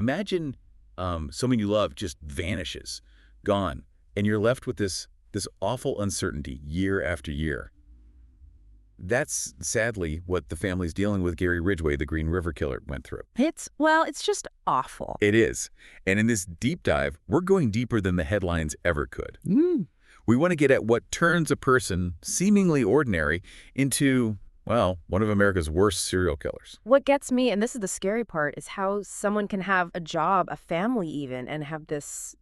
Imagine someone you love just vanishes, gone, and you're left with this awful uncertainty year after year. That's sadly what the families dealing with Gary Ridgway, the Green River Killer, went through. It's just awful. It is. And in this deep dive, we're going deeper than the headlines ever could. We want to get at what turns a person seemingly ordinary into, well, one of America's worst serial killers. What gets me, and this is the scary part, is how someone can have a job, a family even, and have this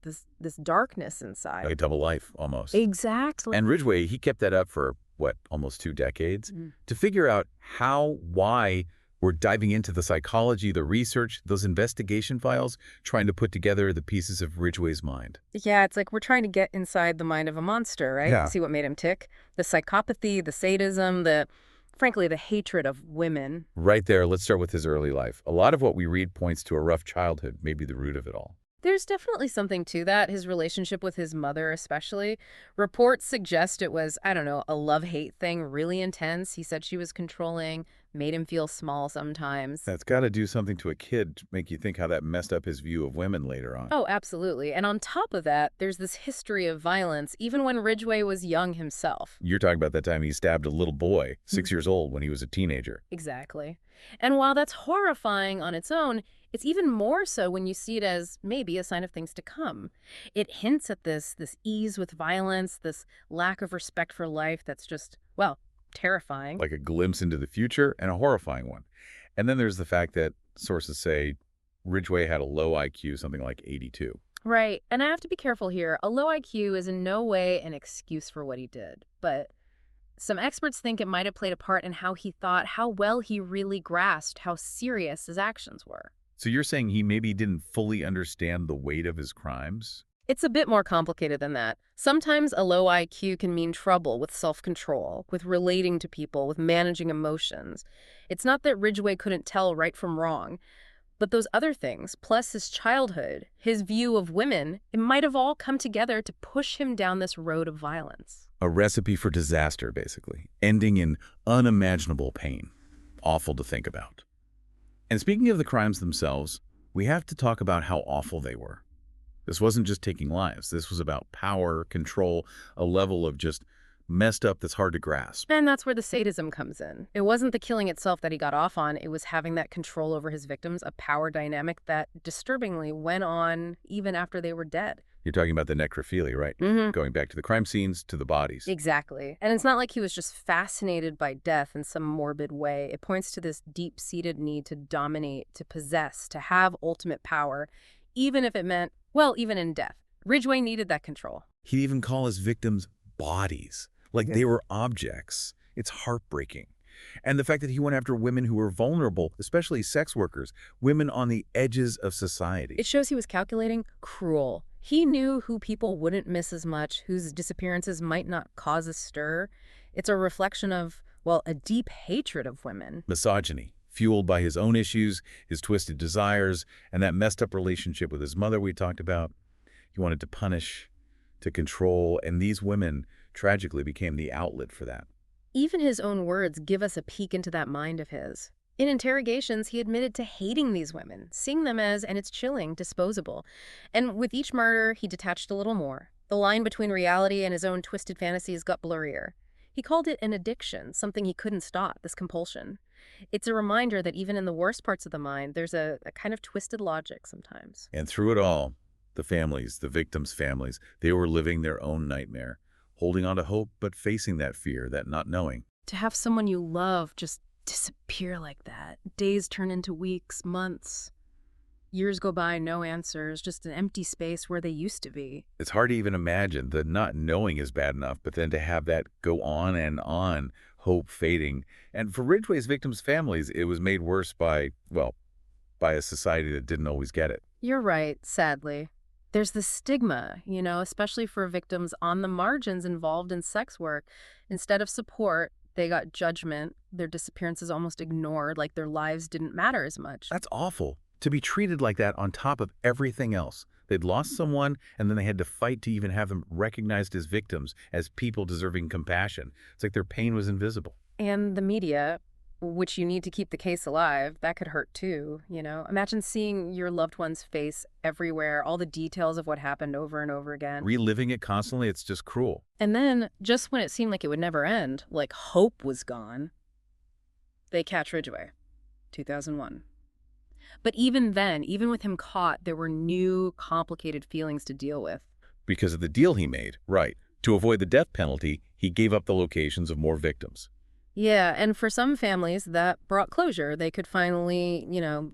darkness inside. Like a double life, almost. Exactly. And Ridgway, he kept that up for, what, almost 2 decades? To figure out how, why, we're diving into the psychology, the research, those investigation files, trying to put together the pieces of Ridgway's mind. Yeah, it's like we're trying to get inside the mind of a monster, right? Yeah. See what made him tick. The psychopathy, the sadism, frankly, the hatred of women. Right there, let's start with his early life. A lot of what we read points to a rough childhood, maybe the root of it all. There's definitely something to that, his relationship with his mother especially. Reports suggest it was, I don't know, a love-hate thing, really intense. He said she was controlling, made him feel small sometimes. That's got to do something to a kid to make you think how that messed up his view of women later on. Oh, absolutely. And on top of that, there's this history of violence, even when Ridgway was young himself. You're talking about that time he stabbed a little boy, 6 years old, when he was a teenager. Exactly. And while that's horrifying on its own, it's even more so when you see it as maybe a sign of things to come. It hints at this ease with violence, this lack of respect for life that's just, well, terrifying. Like a glimpse into the future and a horrifying one. And then there's the fact that sources say Ridgway had a low IQ, something like 82. Right. And I have to be careful here. A low IQ is in no way an excuse for what he did. But some experts think it might have played a part in how he thought, how well he really grasped how serious his actions were. So you're saying he maybe didn't fully understand the weight of his crimes? It's a bit more complicated than that. Sometimes a low IQ can mean trouble with self-control, with relating to people, with managing emotions. It's not that Ridgway couldn't tell right from wrong, but those other things, plus his childhood, his view of women, it might have all come together to push him down this road of violence. A recipe for disaster, basically, ending in unimaginable pain. Awful to think about. And speaking of the crimes themselves, we have to talk about how awful they were. This wasn't just taking lives. This was about power, control, a level of just messed up that's hard to grasp. And that's where the sadism comes in. It wasn't the killing itself that he got off on. It was having that control over his victims, a power dynamic that disturbingly went on even after they were dead. You're talking about the necrophilia, right? Going back to the crime scenes, to the bodies. Exactly. And it's not like he was just fascinated by death in some morbid way. It points to this deep-seated need to dominate, to possess, to have ultimate power, even if it meant, well, even in death. Ridgway needed that control. He'd even call his victims bodies, like they were objects. It's heartbreaking. And the fact that he went after women who were vulnerable, especially sex workers, women on the edges of society. It shows he was calculating, cruel. He knew who people wouldn't miss as much, whose disappearances might not cause a stir. It's a reflection of, well, a deep hatred of women. Misogyny, fueled by his own issues, his twisted desires, and that messed up relationship with his mother we talked about. He wanted to punish, to control, and these women tragically became the outlet for that. Even his own words give us a peek into that mind of his. In interrogations, he admitted to hating these women, seeing them as, and it's chilling, disposable. And with each murder, he detached a little more. The line between reality and his own twisted fantasies got blurrier. He called it an addiction, something he couldn't stop, this compulsion. It's a reminder that even in the worst parts of the mind, there's a kind of twisted logic sometimes. And through it all, the families, the victims' families, they were living their own nightmare, holding on to hope, but facing that fear, that not knowing. To have someone you love just disappear like that, days turn into weeks, months. Years go by, no answers, just an empty space where they used to be. It's hard to even imagine that not knowing is bad enough, but then to have that go on, hope fading. And for Ridgway's victims' families, it was made worse by, well, by a society that didn't always get it. You're right, sadly. There's this stigma, especially for victims on the margins involved in sex work. Instead of support, they got judgment. Their disappearances almost ignored, like their lives didn't matter as much. That's awful. To be treated like that on top of everything else. They'd lost someone, and then they had to fight to even have them recognized as victims, as people deserving compassion. It's like their pain was invisible. And the media, which you need to keep the case alive. That could hurt too, you know? Imagine seeing your loved one's face everywhere, all the details of what happened over and over again. Reliving it constantly, it's just cruel. And then, just when it seemed like it would never end, like hope was gone, they catch Ridgway, 2001. But even then, even with him caught, there were new, complicated feelings to deal with. Because of the deal he made, right. To avoid the death penalty, he gave up the locations of more victims. Yeah, and for some families, that brought closure. They could finally,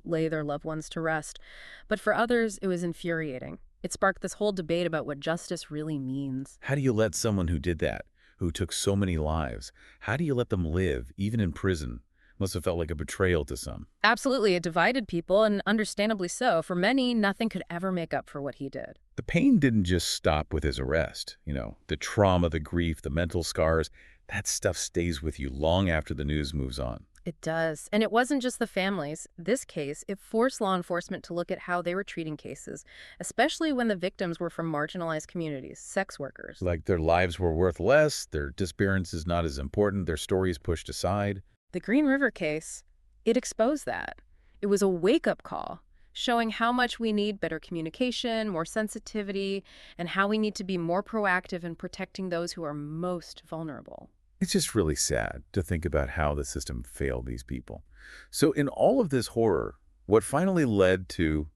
lay their loved ones to rest. But for others, it was infuriating. It sparked this whole debate about what justice really means. How do you let someone who did that, who took so many lives, how do you let them live, even in prison? Must have felt like a betrayal to some. Absolutely, it divided people, and understandably so. For many, nothing could ever make up for what he did. The pain didn't just stop with his arrest. The trauma, the grief, the mental scars, that stuff stays with you long after the news moves on. It does. And it wasn't just the families. This case, it forced law enforcement to look at how they were treating cases, especially when the victims were from marginalized communities, sex workers. Like their lives were worth less, their disappearance is not as important, their stories pushed aside. The Green River case, it exposed that. It was a wake-up call, showing how much we need better communication, more sensitivity, and how we need to be more proactive in protecting those who are most vulnerable. It's just really sad to think about how the system failed these people. So in all of this horror, what finally led to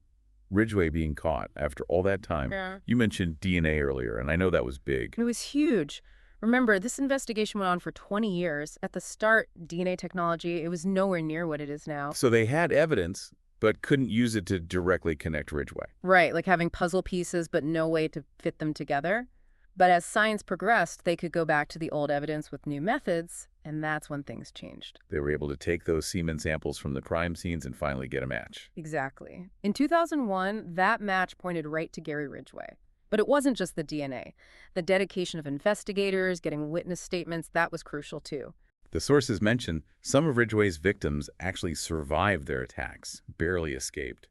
Ridgway being caught after all that time? Yeah. You mentioned DNA earlier, and I know that was big. It was huge. Remember, this investigation went on for 20 years. At the start, DNA technology, it was nowhere near what it is now. So they had evidence, but couldn't use it to directly connect Ridgway. Right, like having puzzle pieces, but no way to fit them together. But as science progressed, they could go back to the old evidence with new methods, and that's when things changed. They were able to take those semen samples from the crime scenes and finally get a match. Exactly. In 2001, that match pointed right to Gary Ridgway. But it wasn't just the DNA. The dedication of investigators, getting witness statements, that was crucial too. The sources mention some of Ridgway's victims actually survived their attacks, barely escaped.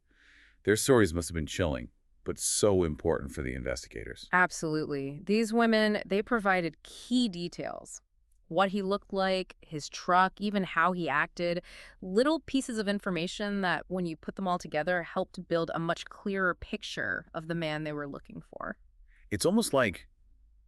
Their stories must have been chilling, but so important for the investigators. Absolutely. These women, they provided key details. What he looked like, his truck, even how he acted. Little pieces of information that, when you put them all together, helped build a much clearer picture of the man they were looking for. It's almost like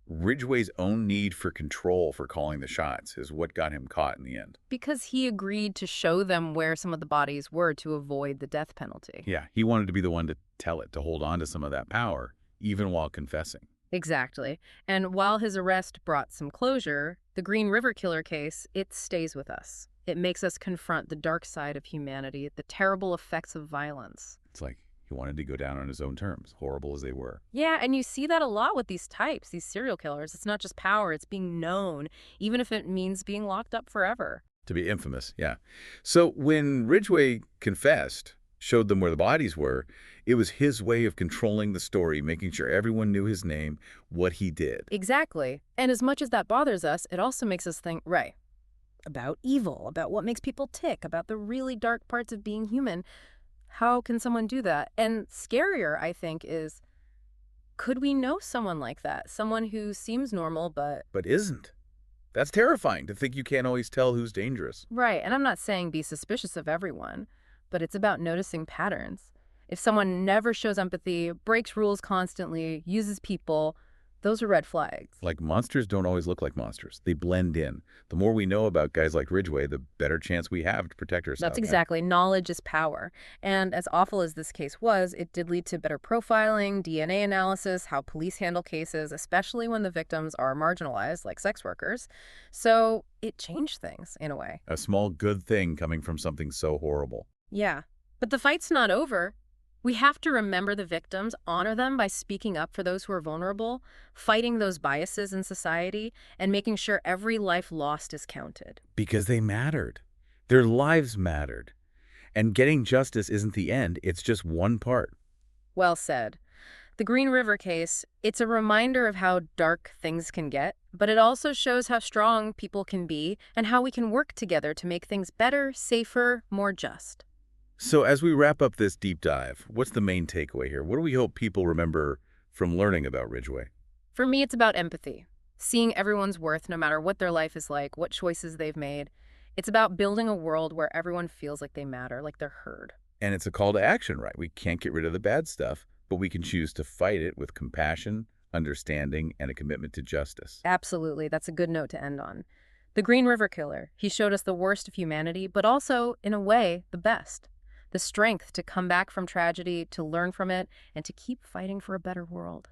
Ridgway's own need for control for calling the shots is what got him caught in the end. Because he agreed to show them where some of the bodies were to avoid the death penalty. Yeah, he wanted to be the one to tell it, to hold on to some of that power, even while confessing. Exactly. And while his arrest brought some closure, the Green River Killer case, it stays with us. It makes us confront the dark side of humanity, the terrible effects of violence. It's like he wanted to go down on his own terms, horrible as they were. Yeah, and you see that a lot with these types, these serial killers. It's not just power, it's being known, even if it means being locked up forever. To be infamous, yeah. So when Ridgway confessed, showed them where the bodies were, it was his way of controlling the story, making sure everyone knew his name, what he did. Exactly. And as much as that bothers us, it also makes us think, right, about evil, about what makes people tick, about the really dark parts of being human. How can someone do that? And scarier, I think, is, could we know someone like that? Someone who seems normal, but isn't. That's terrifying to think you can't always tell who's dangerous. right. And I'm not saying be suspicious of everyone, but it's about noticing patterns. If someone never shows empathy, breaks rules constantly, uses people, those are red flags. Like monsters don't always look like monsters. They blend in. The more we know about guys like Ridgway, the better chance we have to protect ourselves. That's exactly. Knowledge is power. And as awful as this case was, it did lead to better profiling, DNA analysis, how police handle cases, especially when the victims are marginalized, like sex workers. So it changed things, in a way. A small good thing coming from something so horrible. Yeah. But the fight's not over. We have to remember the victims, honor them by speaking up for those who are vulnerable, fighting those biases in society, and making sure every life lost is counted. Because they mattered. Their lives mattered. And getting justice isn't the end, it's just one part. Well said. The Green River case, it's a reminder of how dark things can get, but it also shows how strong people can be and how we can work together to make things better, safer, more just. So as we wrap up this deep dive, what's the main takeaway here? What do we hope people remember from learning about Ridgway? For me, it's about empathy. Seeing everyone's worth no matter what their life is like, what choices they've made. It's about building a world where everyone feels like they matter, like they're heard. And it's a call to action, right? We can't get rid of the bad stuff, but we can choose to fight it with compassion, understanding, and a commitment to justice. Absolutely, that's a good note to end on. The Green River Killer, he showed us the worst of humanity, but also, in a way, the best. The strength to come back from tragedy, to learn from it, and to keep fighting for a better world.